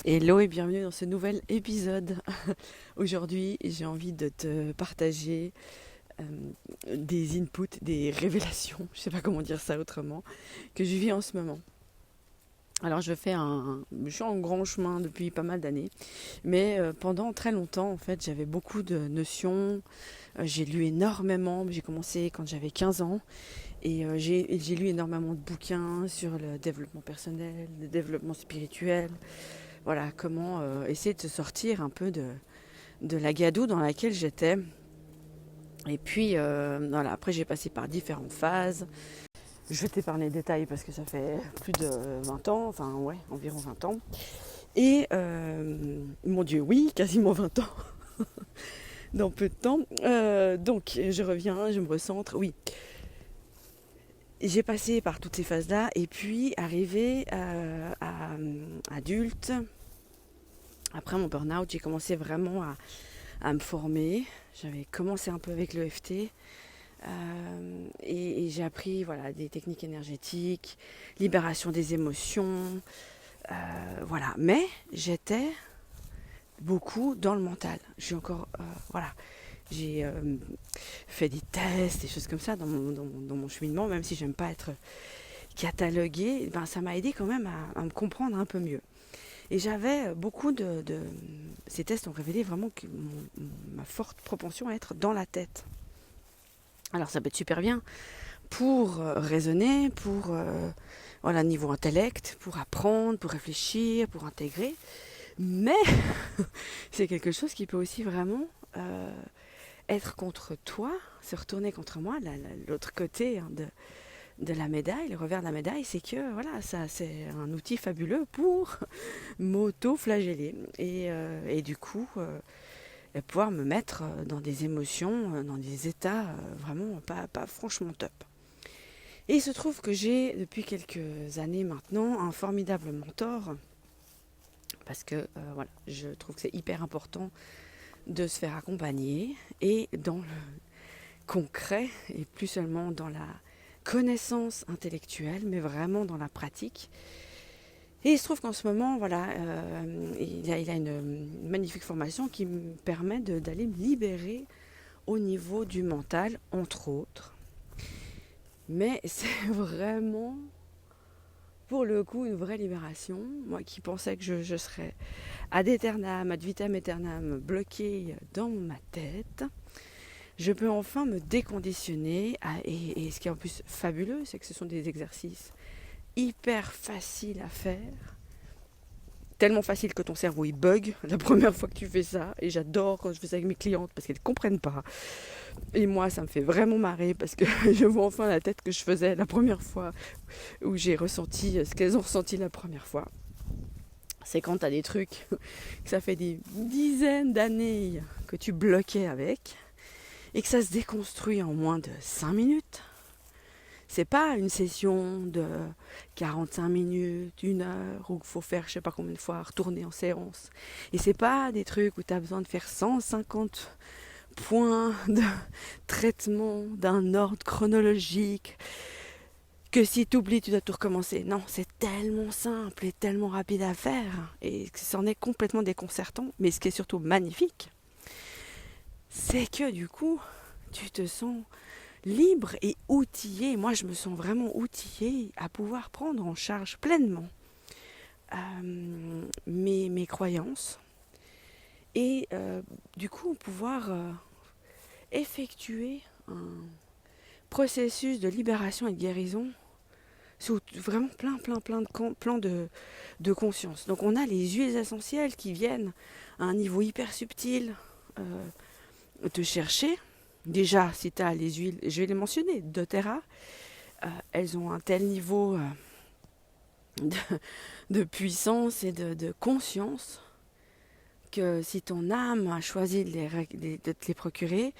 Hello et bienvenue dans ce nouvel épisode. Aujourd'hui, j'ai envie de te partager euh, des inputs, des révélations, je sais pas comment dire ça autrement, que je vis en ce moment. Alors je suis en grand chemin depuis pas mal d'années, mais pendant très longtemps en fait j'avais beaucoup de notions, j'ai lu énormément, j'ai commencé quand j'avais 15 ans et j'ai lu énormément de bouquins sur le développement personnel, le développement spirituel, voilà, comment essayer de se sortir un peu de la gadoue dans laquelle j'étais. Et puis, voilà, après j'ai passé par différentes phases. Je vais t'épargner les détails parce que ça fait plus de 20 ans, enfin ouais, environ 20 ans. Et, mon Dieu, oui, quasiment 20 ans, dans peu de temps. Donc, je reviens, je me recentre, oui. J'ai passé par toutes ces phases-là, et puis arrivé à adulte, après mon burn-out, j'ai commencé vraiment à me former. J'avais commencé un peu avec l'EFT et j'ai appris voilà, des techniques énergétiques, libération des émotions, voilà. Mais j'étais beaucoup dans le mental. Voilà, j'ai fait des tests, des choses comme ça dans mon cheminement, même si j'aime pas être cataloguée, ben, ça m'a aidé quand même à me comprendre un peu mieux. Et j'avais beaucoup de... Ces tests ont révélé vraiment ma forte propension à être dans la tête. Alors ça peut être super bien pour raisonner, pour voilà, niveau intellect, pour apprendre, pour réfléchir, pour intégrer. Mais c'est quelque chose qui peut aussi vraiment être contre toi, se retourner contre moi, l'autre côté hein, de la médaille, le revers de la médaille, c'est que voilà, ça c'est un outil fabuleux pour m'auto-flageller et du coup pouvoir me mettre dans des émotions, dans des états vraiment pas franchement top. Et il se trouve que j'ai depuis quelques années maintenant un formidable mentor parce que voilà, je trouve que c'est hyper important de se faire accompagner et dans le concret et plus seulement dans la connaissance intellectuelle mais vraiment dans la pratique. Et il se trouve qu'en ce moment, voilà, il a une magnifique formation qui me permet d'aller me libérer au niveau du mental, entre autres. Mais c'est vraiment, pour le coup, une vraie libération. Moi qui pensais que je serais ad aeternam, ad vitam aeternam, bloquée dans ma tête, je peux enfin me déconditionner. Et ce qui est en plus fabuleux, c'est que ce sont des exercices hyper faciles à faire, tellement facile que ton cerveau il bug la première fois que tu fais ça. Et j'adore quand je fais ça avec mes clientes parce qu'elles ne comprennent pas. Et moi, ça me fait vraiment marrer parce que je vois enfin la tête que je faisais la première fois où j'ai ressenti ce qu'elles ont ressenti la première fois. C'est quand tu as des trucs que ça fait des dizaines d'années que tu bloquais avec et que ça se déconstruit en moins de 5 minutes. C'est pas une session de 45 minutes, 1 heure, où il faut faire je sais pas combien de fois, retourner en séance. Et c'est pas des trucs où tu as besoin de faire 150 points de traitement d'un ordre chronologique, que si tu oublies, tu dois tout recommencer. Non, c'est tellement simple et tellement rapide à faire, et c'en est complètement déconcertant. Mais ce qui est surtout magnifique, c'est que du coup, tu te sens libre et outillé. Moi, je me sens vraiment outillée à pouvoir prendre en charge pleinement mes croyances et du coup pouvoir effectuer un processus de libération et de guérison sous vraiment plein de plans de conscience. Donc on a les huiles essentielles qui viennent à un niveau hyper subtil te chercher. Déjà, si tu as les huiles, je vais les mentionner, doTERRA, elles ont un tel niveau de, de puissance et de conscience que si ton âme a choisi de te les procurer,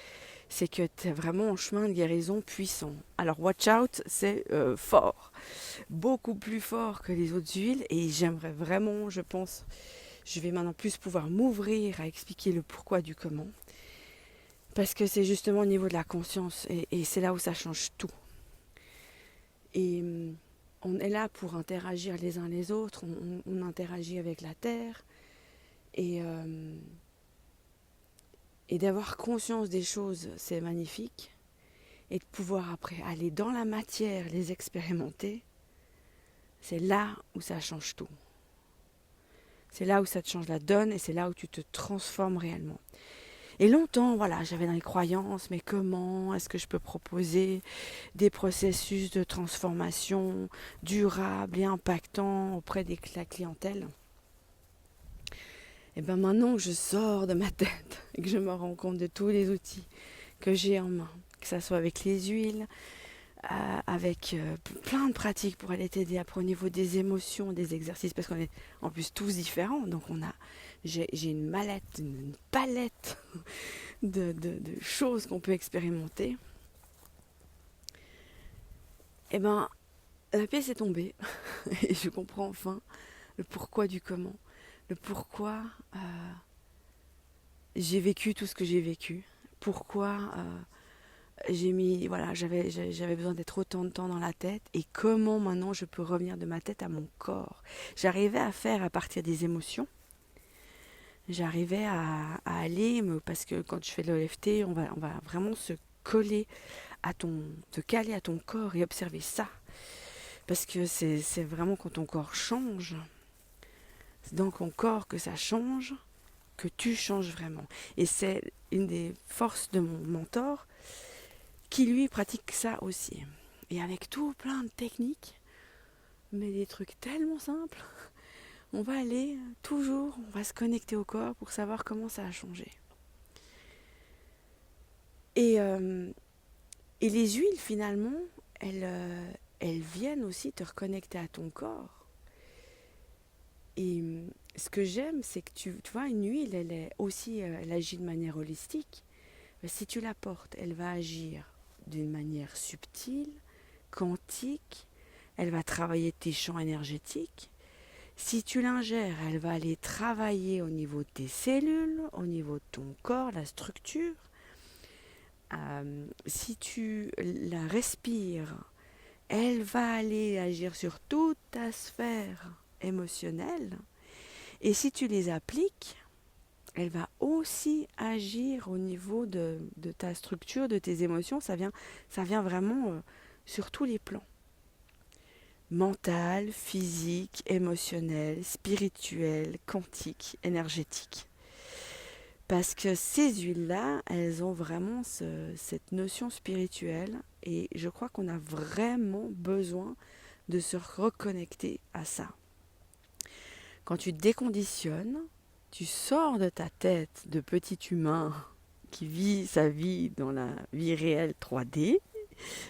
c'est que tu es vraiment en chemin de guérison puissant. Alors watch out, c'est fort, beaucoup plus fort que les autres huiles, et j'aimerais vraiment, je pense, je vais maintenant plus pouvoir m'ouvrir à expliquer le pourquoi du comment, parce que c'est justement au niveau de la conscience, et c'est là où ça change tout. Et on est là pour interagir les uns les autres, on interagit avec la Terre, et d'avoir conscience des choses, c'est magnifique, et de pouvoir après aller dans la matière, les expérimenter, c'est là où ça change tout. C'est là où ça te change la donne, et c'est là où tu te transformes réellement. Et longtemps, voilà, j'avais dans les croyances, mais comment est-ce que je peux proposer des processus de transformation durables et impactants auprès de la clientèle? Et bien maintenant que je sors de ma tête et que je me rends compte de tous les outils que j'ai en main, que ce soit avec les huiles, avec plein de pratiques pour aller t'aider après au niveau des émotions, des exercices, parce qu'on est en plus tous différents, donc j'ai une palette de choses qu'on peut expérimenter. Et ben la pièce est tombée et je comprends enfin le pourquoi du comment, le pourquoi j'ai vécu tout ce que j'ai vécu, pourquoi j'avais besoin d'être autant de temps dans la tête, et comment maintenant je peux revenir de ma tête à mon corps. J'arrivais à faire à partir des émotions. J'arrivais à aller, parce que quand je fais de l'EFT, on va vraiment se coller te caler à ton corps et observer ça. Parce que c'est vraiment quand ton corps change, c'est dans ton corps que ça change, que tu changes vraiment. Et c'est une des forces de mon mentor qui lui pratique ça aussi. Et avec tout plein de techniques, mais des trucs tellement simples, on va aller toujours, on va se connecter au corps pour savoir comment ça a changé. Et les huiles finalement, elles viennent aussi te reconnecter à ton corps. Et ce que j'aime, c'est que tu vois, une huile, elle agit de manière holistique. Mais si tu la portes, elle va agir d'une manière subtile, quantique, elle va travailler tes champs énergétiques. Si tu l'ingères, elle va aller travailler au niveau de tes cellules, au niveau de ton corps, la structure. Si tu la respires, elle va aller agir sur toute ta sphère émotionnelle. Et si tu les appliques, elle va aussi agir au niveau de ta structure, de tes émotions. Ça vient vraiment sur tous les plans. Mental, physique, émotionnel, spirituel, quantique, énergétique. Parce que ces huiles-là, elles ont vraiment cette notion spirituelle, et je crois qu'on a vraiment besoin de se reconnecter à ça. Quand tu déconditionnes, tu sors de ta tête de petit humain qui vit sa vie dans la vie réelle 3D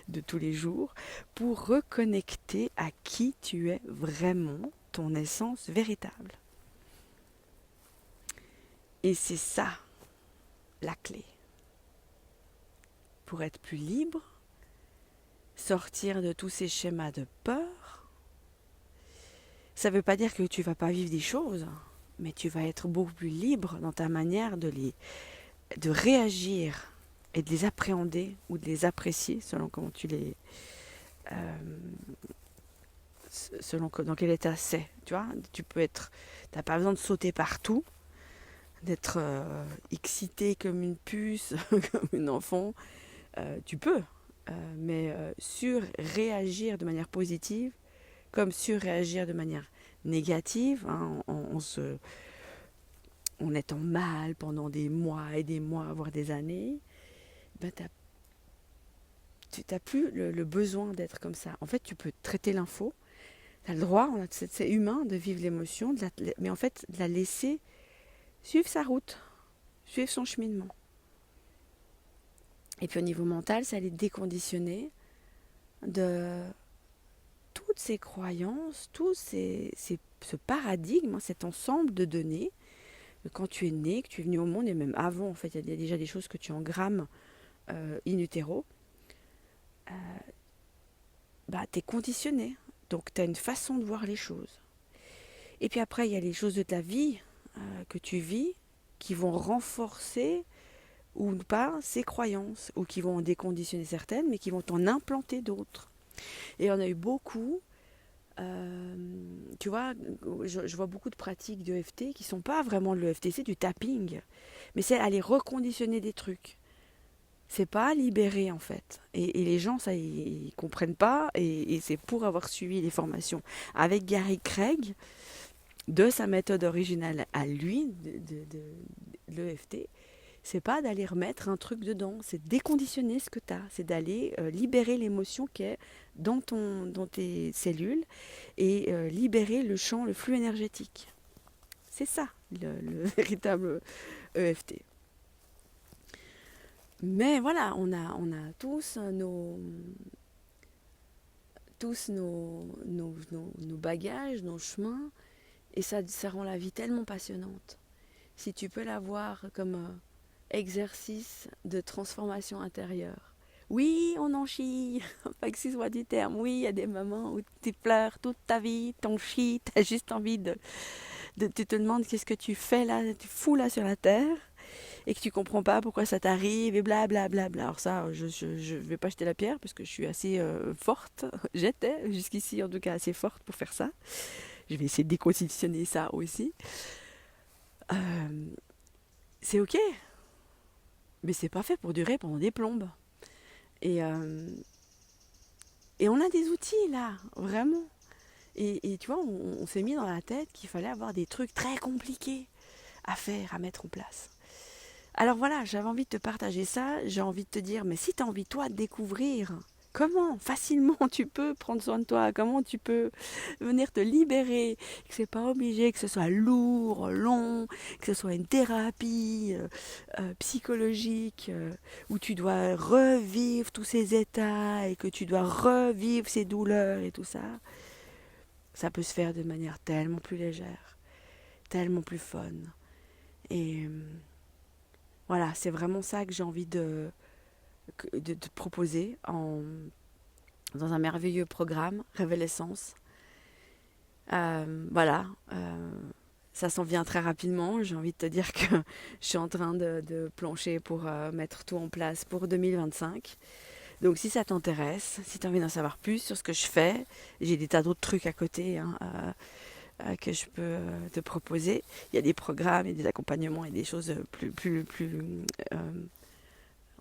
de tous les jours, pour reconnecter à qui tu es vraiment, ton essence véritable. Et c'est ça la clé. Pour être plus libre, sortir de tous ces schémas de peur. Ça ne veut pas dire que tu ne vas pas vivre des choses, mais tu vas être beaucoup plus libre dans ta manière de réagir et de les appréhender ou de les apprécier selon comment tu les... selon dans quel état c'est. Tu vois, t'as pas besoin de sauter partout, d'être excité comme une puce, comme un enfant. Tu peux, mais surréagir de manière positive, comme surréagir de manière négative, hein, en étant mal pendant des mois et des mois, voire des années, ben tu n'as plus le besoin d'être comme ça. En fait, tu peux traiter l'info, tu as le droit, c'est humain de vivre l'émotion, mais en fait, de la laisser suivre sa route, suivre son cheminement. Et puis au niveau mental, ça allait déconditionner de toutes ces croyances, ce paradigme, cet ensemble de données, quand tu es né, que tu es venu au monde, et même avant, en fait, il y a déjà des choses que tu engrammes in utero, tu es conditionné. Donc tu as une façon de voir les choses. Et puis après, il y a les choses de ta vie que tu vis qui vont renforcer ou pas ces croyances, ou qui vont en déconditionner certaines, mais qui vont t'en implanter d'autres. Et on a eu beaucoup tu vois, je vois beaucoup de pratiques de EFT qui sont pas vraiment de l'EFT, c'est du tapping. Mais c'est aller reconditionner des trucs. C'est pas libérer en fait. Et les gens, ça, ils comprennent pas. Et c'est pour avoir suivi les formations avec Gary Craig, de sa méthode originale à lui, de l'EFT. C'est pas d'aller remettre un truc dedans, c'est déconditionner ce que tu as, c'est d'aller libérer l'émotion qui est dans tes cellules et libérer le champ, le flux énergétique. C'est ça le véritable EFT. Mais voilà, on a tous nos bagages, nos chemins, et ça rend la vie tellement passionnante. Si tu peux la voir comme exercice de transformation intérieure. Oui, on en chie, pas que ce soit du terme. Oui, il y a des moments où tu pleures toute ta vie, t'en chies, t'as juste envie tu te demandes qu'est-ce que tu fais là, tu fous là sur la terre, et que tu comprends pas pourquoi ça t'arrive, et blablabla. Bla, bla, bla. Alors ça, je vais pas jeter la pierre, parce que je suis assez forte, j'étais jusqu'ici en tout cas assez forte pour faire ça. Je vais essayer de déconditionner ça aussi. Euh, c'est ok, mais c'est pas fait pour durer pendant des plombes. Et, euh, et on a des outils là, vraiment. Et tu vois, on s'est mis dans la tête qu'il fallait avoir des trucs très compliqués à faire, à mettre en place. Alors voilà, j'avais envie de te partager ça, j'ai envie de te dire, mais si tu as envie toi de découvrir comment facilement tu peux prendre soin de toi, comment tu peux venir te libérer, que c'est pas obligé que ce soit lourd, long, que ce soit une thérapie psychologique où tu dois revivre tous ces états et que tu dois revivre ces douleurs et tout ça, ça peut se faire de manière tellement plus légère, tellement plus fun. Et voilà, c'est vraiment ça que j'ai envie de te proposer dans un merveilleux programme, Révélessence. Voilà, ça s'en vient très rapidement. J'ai envie de te dire que je suis en train de plancher pour mettre tout en place pour 2025. Donc si ça t'intéresse, si tu as envie d'en savoir plus sur ce que je fais, j'ai des tas d'autres trucs à côté que je peux te proposer. Il y a des programmes et des accompagnements et des choses plus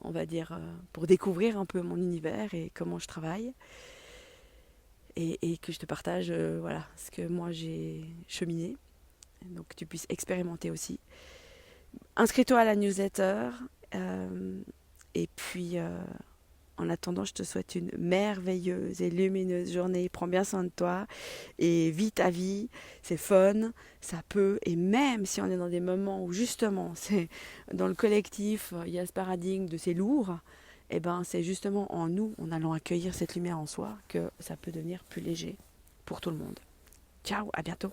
on va dire, pour découvrir un peu mon univers et comment je travaille. Et que je te partage voilà, ce que moi j'ai cheminé. Donc que tu puisses expérimenter aussi. Inscris-toi à la newsletter. Et puis, en attendant, je te souhaite une merveilleuse et lumineuse journée. Prends bien soin de toi et vis ta vie. C'est fun, ça peut. Et même si on est dans des moments où justement, c'est dans le collectif, il y a ce paradigme de c'est lourd, et ben c'est justement en nous, en allant accueillir cette lumière en soi, que ça peut devenir plus léger pour tout le monde. Ciao, à bientôt.